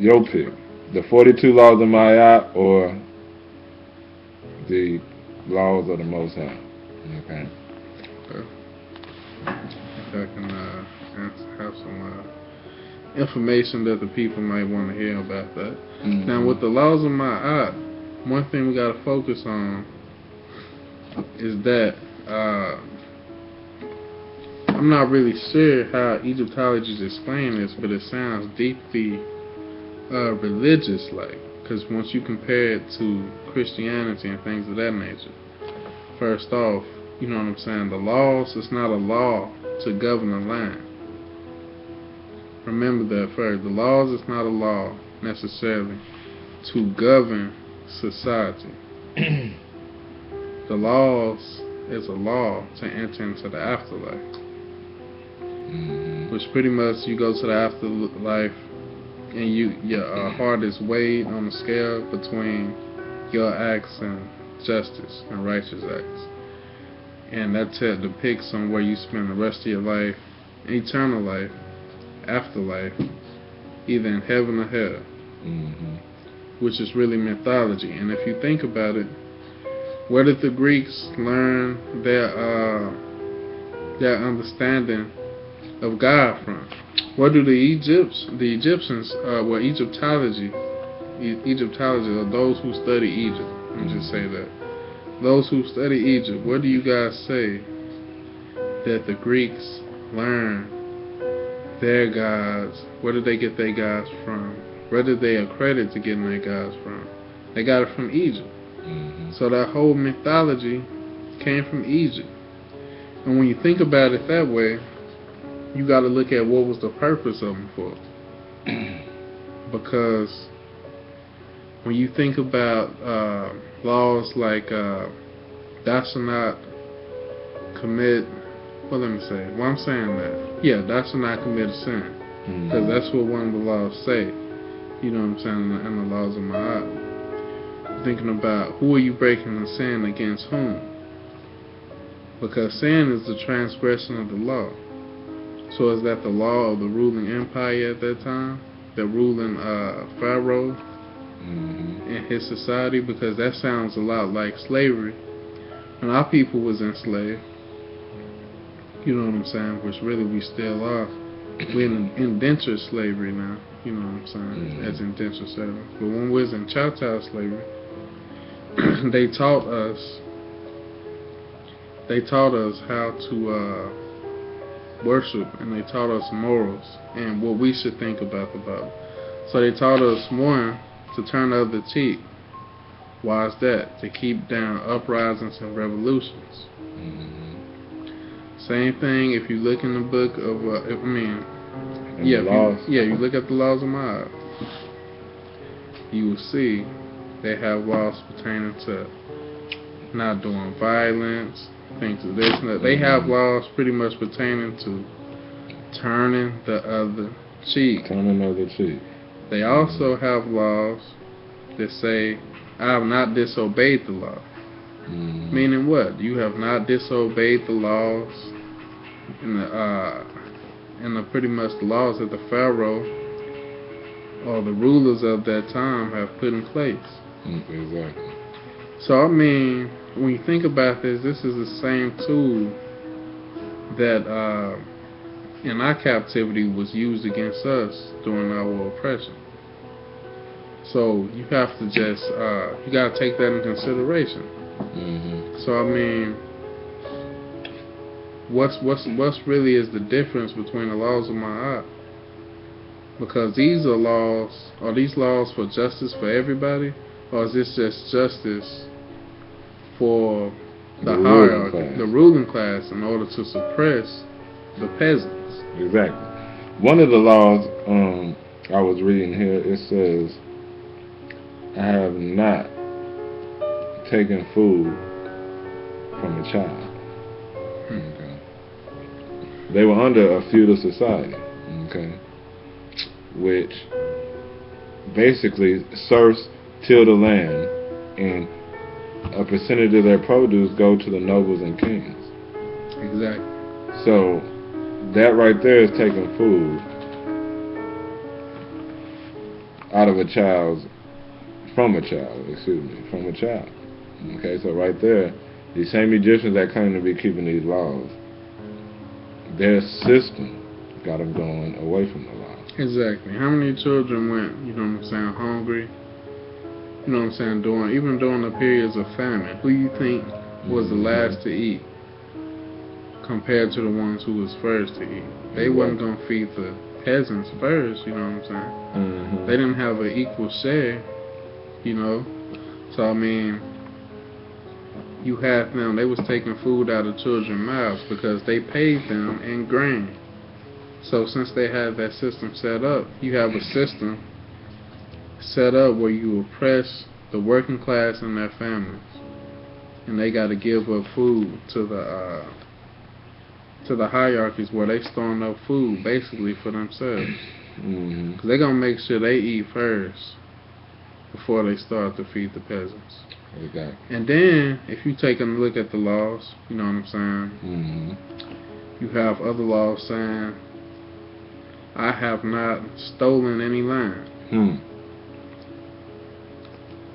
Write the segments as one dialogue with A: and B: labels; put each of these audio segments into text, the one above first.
A: Your pick. The 42 laws of Ma'at or the laws of the Most High. Okay.
B: If I can have some information that the people might want to hear about that.
A: Mm-hmm.
B: Now, with the laws of Ma'at, one thing we got to focus on is that I'm not really sure how Egyptologists explain this, but it sounds deeply religious-like. Because once you compare it to Christianity and things of that nature, first off, you know what I'm saying, the laws, it's not a law to govern the land. Remember that first. The laws is not a law necessarily to govern society. The laws is a law to enter into the afterlife. Which pretty much you go to the afterlife and your heart is weighed on the scale between your acts and justice and righteous acts. And that depicts on where you spend the rest of your life, eternal life, afterlife, either in heaven or hell, which is really mythology. And if you think about it, where did the Greeks learn their understanding of God from? What do the Egyptians, Egyptology are those who study Egypt. Let me just say that. Those who study Egypt, what do you guys say that the Greeks learned their gods? Where did they get their gods from? Where did they accredit to getting their gods from? They got it from Egypt. So that whole mythology came from Egypt. And when you think about it that way, you got to look at what was the purpose of them for. Because when you think about laws like thou shalt not commit, well, let me say, well, I'm saying that, yeah, thou shalt not commit a sin. Because that's what one of the laws say. You know what I'm saying, in the laws of Ma'at. Thinking about who are you breaking the sin against whom? Because sin is the transgression of the law. So is that the law of the ruling empire at that time? The ruling Pharaoh and his society? Because that sounds a lot like slavery. When our people was enslaved, you know what I'm saying, which really we still are. We're in indentured slavery now, you know what I'm saying, as indentured servants. But when we was in chattel slavery, they taught us how to worship, and they taught us morals and what we should think about the Bible. So they taught us, one, to turn the other cheek. Why is that? To keep down uprisings and revolutions. Same thing if you look in the book of, you look at the laws of Ma'at, you will see they have laws pertaining to not doing violence, things of this and that. They have laws pretty much pertaining to turning the other cheek. They also have laws that say, I have not disobeyed the law. Meaning what? You have not disobeyed the laws in the pretty much the laws that the Pharaoh or the rulers of that time have put in place.
A: Exactly.
B: So I mean, when you think about this is the same tool that in our captivity was used against us during our oppression. So you have to just you gotta take that in consideration. So I mean, what's really is the difference between the laws of Ma'at? Because these are these laws for justice for everybody, or is this just justice for the hierarchy, the ruling class, in order to suppress the peasants?
A: Exactly. One of the laws I was reading here, it says, I have not taken food from a child. Okay. They were under a feudal society, okay, which basically serfs till the land, and a percentage of their produce go to the nobles and kings.
B: Exactly.
A: So that right there is taking food out of a child's, from a child, excuse me, from a child. Okay, so right there, these same Egyptians that claim to be keeping these laws, their system got them going away from the law.
B: Exactly. How many children went, you know what I'm saying, hungry? You know what I'm saying, even during the periods of famine. Who you think was the last to eat compared to the ones who was first to eat? They wasn't going to feed the peasants first, you know what I'm saying? They didn't have an equal share, you know? So, I mean, you had them, they was taking food out of children's mouths because they paid them in grain. So since they had that system set up, you have a system set up where you oppress the working class and their families, and they got to give up food to the hierarchies where they storing up food basically for themselves. Because they're gonna make sure they eat first before they start to feed the peasants.
A: Exactly.
B: And then if you take a look at the laws, you know what I'm saying? You have other laws saying, I have not stolen any land.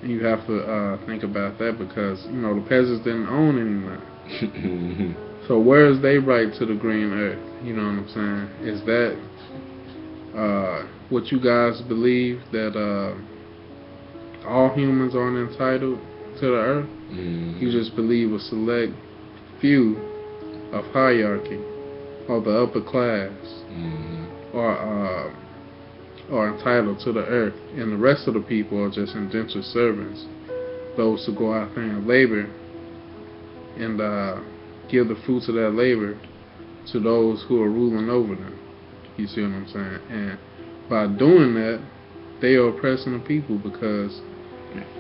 B: And you have to think about that because, you know, the peasants didn't own any land. So where is their right to the green earth? You know what I'm saying? Is that what you guys believe, that all humans aren't entitled to the earth? You just believe a select few of hierarchy or the upper class are entitled to the earth, and the rest of the people are just indentured servants, those who go out there and labor and give the fruits of that labor to those who are ruling over them. You see what I'm saying? And by doing that, they are oppressing the people because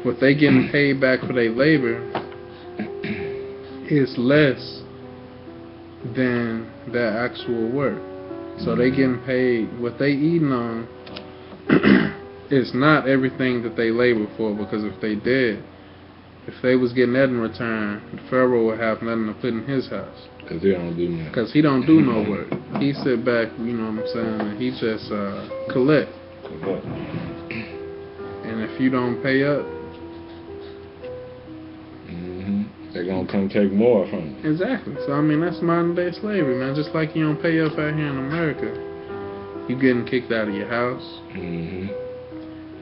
B: what they getting paid back for their labor is less than their actual work. So they getting paid, what they eating on is not everything that they labor for, because if they did, if they was getting that in return, the Pharaoh would have nothing to put in his house.
A: Because he don't do nothing.
B: Because he don't do no work. He sit back, you know what I'm saying, and he just collect. And if you don't pay up,
A: they're going to come take more from you.
B: Exactly. So, I mean, that's modern day slavery, man. Just like you don't pay up out here in America, you getting kicked out of your house.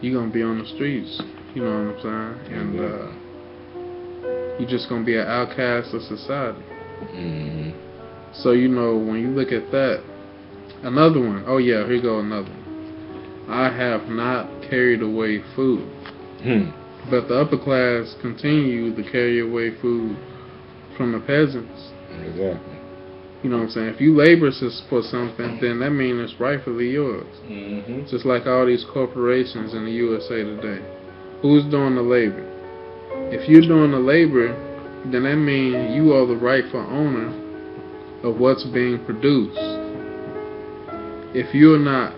B: You going to be on the streets. You know what I'm saying? And you just going to be an outcast of society. So, you know, when you look at that, another one. Oh, yeah, here go another one. I have not carried away food. But the upper class continue to carry away food from the peasants.
A: Exactly.
B: You know what I'm saying? If you labor for something, then that means it's rightfully yours. Just like all these corporations in the USA today. Who's doing the labor? If you're doing the labor, then that means you are the rightful owner of what's being produced. If you're not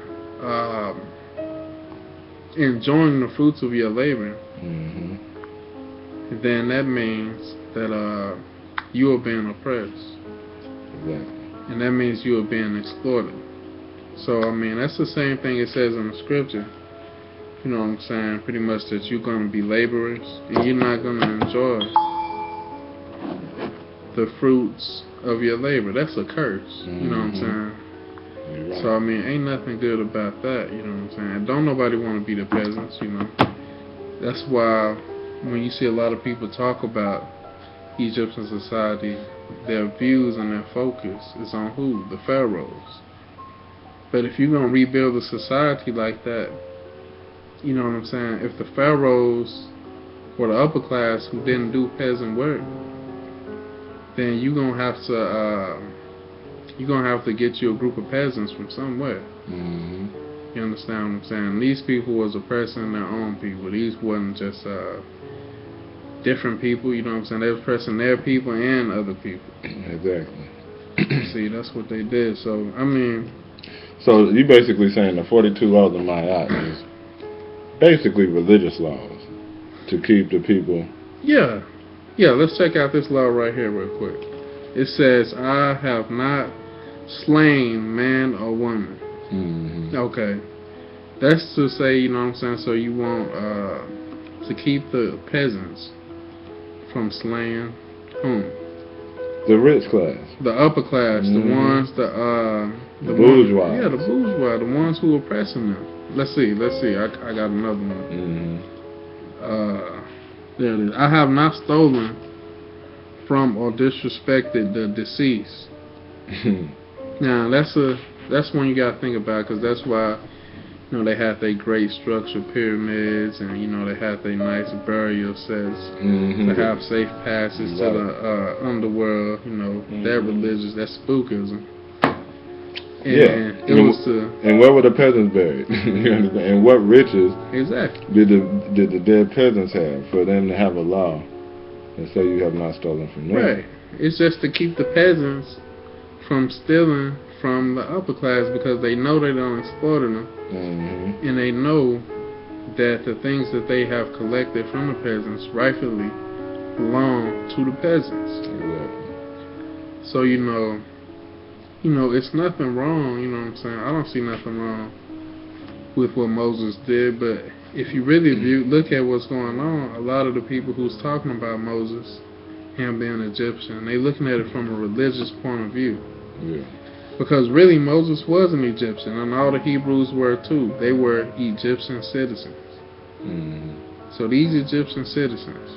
B: enjoying the fruits of your labor, then that means that you are being oppressed.
A: Exactly.
B: And that means you are being exploited. So, I mean, that's the same thing it says in the scripture. You know what I'm saying? Pretty much that you're going to be laborers and you're not going to enjoy the fruits of your labor. That's a curse. You know what I'm saying?
A: Right.
B: So, I mean, ain't nothing good about that. You know what I'm saying? Don't nobody want to be the peasants, you know. That's why when you see a lot of people talk about Egyptian society, their views and their focus is on who? The pharaohs. But if you're going to rebuild a society like that, you know what I'm saying, if the pharaohs were the upper class who didn't do peasant work, then you're going to have to get you a group of peasants from somewhere. You understand what I'm saying? These people was oppressing their own people. These wasn't just different people, you know what I'm saying? They was oppressing their people and other people.
A: Exactly.
B: See, that's what they did. So, I mean...
A: So, you basically saying the 42 laws of Ma'at is basically religious laws to keep the people...
B: Yeah. Yeah, let's check out this law right here real quick. It says, I have not slain man or woman. Okay. That's to say, you know what I'm saying, so you want to keep the peasants from slaying whom?
A: The rich class.
B: The upper class, the ones,
A: the bourgeois.
B: Yeah, the bourgeois, the ones who oppressing them. Let's see. I got another one. There it is. I have not stolen from or disrespected the deceased. Now that's one you gotta think about, because that's why, you know, they had their great structured pyramids, and you know they had their nice burial sets to have safe passage to the underworld. You know, that religious, that spookism. And it was
A: and where were the peasants buried? You understand? And what riches
B: exactly
A: did the dead peasants have for them to have a law and say you have not stolen from them?
B: Right. It's just to keep the peasants from stealing from the upper class, because they know they don't exploit them, and they know that the things that they have collected from the peasants rightfully belong to the peasants.
A: Exactly.
B: So you know, it's nothing wrong. You know what I'm saying? I don't see nothing wrong with what Moses did, but if you really look at what's going on, a lot of the people who's talking about Moses, him being Egyptian, they looking at it from a religious point of view.
A: Yeah.
B: Because really, Moses was an Egyptian, and all the Hebrews were too. They were Egyptian citizens. So these Egyptian citizens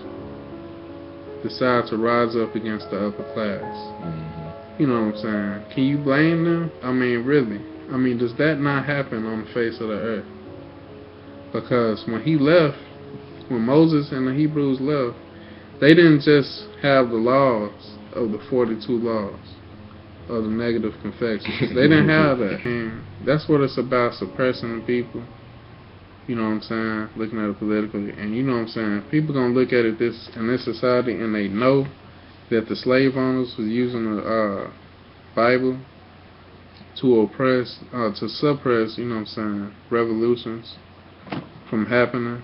B: decide to rise up against the upper class. You know what I'm saying? Can you blame them? I mean, really? I mean, does that not happen on the face of the earth? Because when Moses and the Hebrews left, they didn't just have the laws of the 42 laws of the negative confections. They didn't have that. And that's what it's about, suppressing the people. You know what I'm saying? Looking at it politically. And you know what I'm saying? People going to look at it in this society, and they know that the slave owners was using the Bible to oppress, to suppress, you know what I'm saying, revolutions from happening.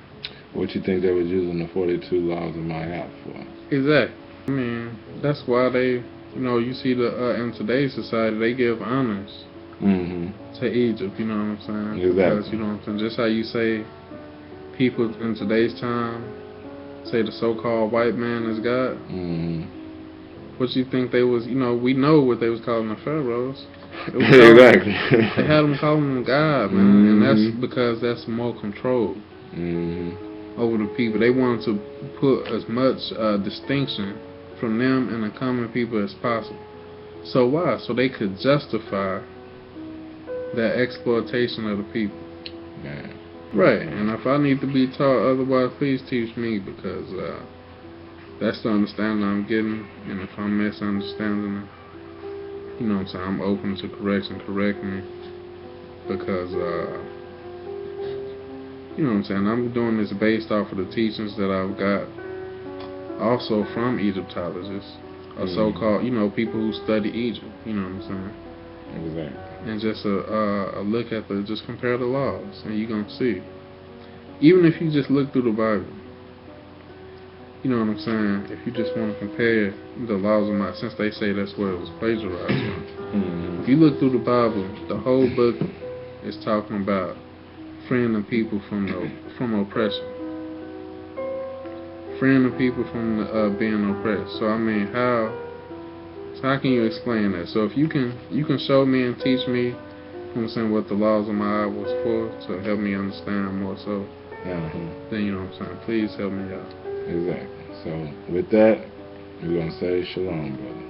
A: What you think they was using the 42 laws of Ma'at for?
B: Exactly. I mean, that's why they, you know, you see in today's society, they give honors to Egypt, you know what I'm saying?
A: Exactly.
B: Because, you know what I'm saying, just how you say people in today's time say the so-called white man is God. What you think they was, you know, we know what they was calling the pharaohs.
A: Exactly.
B: They had them calling them God, man, and that's because that's more control over the people. They wanted to put as much distinction from them and the common people as possible. So why? So they could justify that exploitation of the people.
A: Man.
B: Right. And if I need to be taught otherwise, please teach me, because that's the understanding I'm getting. And if I'm misunderstanding it, you know what I'm saying, I'm open to correction. Correct me, because you know what I'm saying, I'm doing this based off of the teachings that I've got also from Egyptologists, or so-called, you know, people who study Egypt, you know what I'm saying?
A: Exactly.
B: And just a look at just compare the laws, and you're going to see. Even if you just look through the Bible, you know what I'm saying, if you just want to compare the laws of Ma'at, since they say that's where it was plagiarized from. If you look through the Bible, the whole book is talking about freeing the people from oppression. Freeing the people from being oppressed. So I mean, how can you explain that? So if you can show me and teach me, you know what I'm saying, what the laws of Ma'at was for, to help me understand more so, then you know what I'm saying, please help me out.
A: Exactly. So with that, we're gonna say shalom, brother.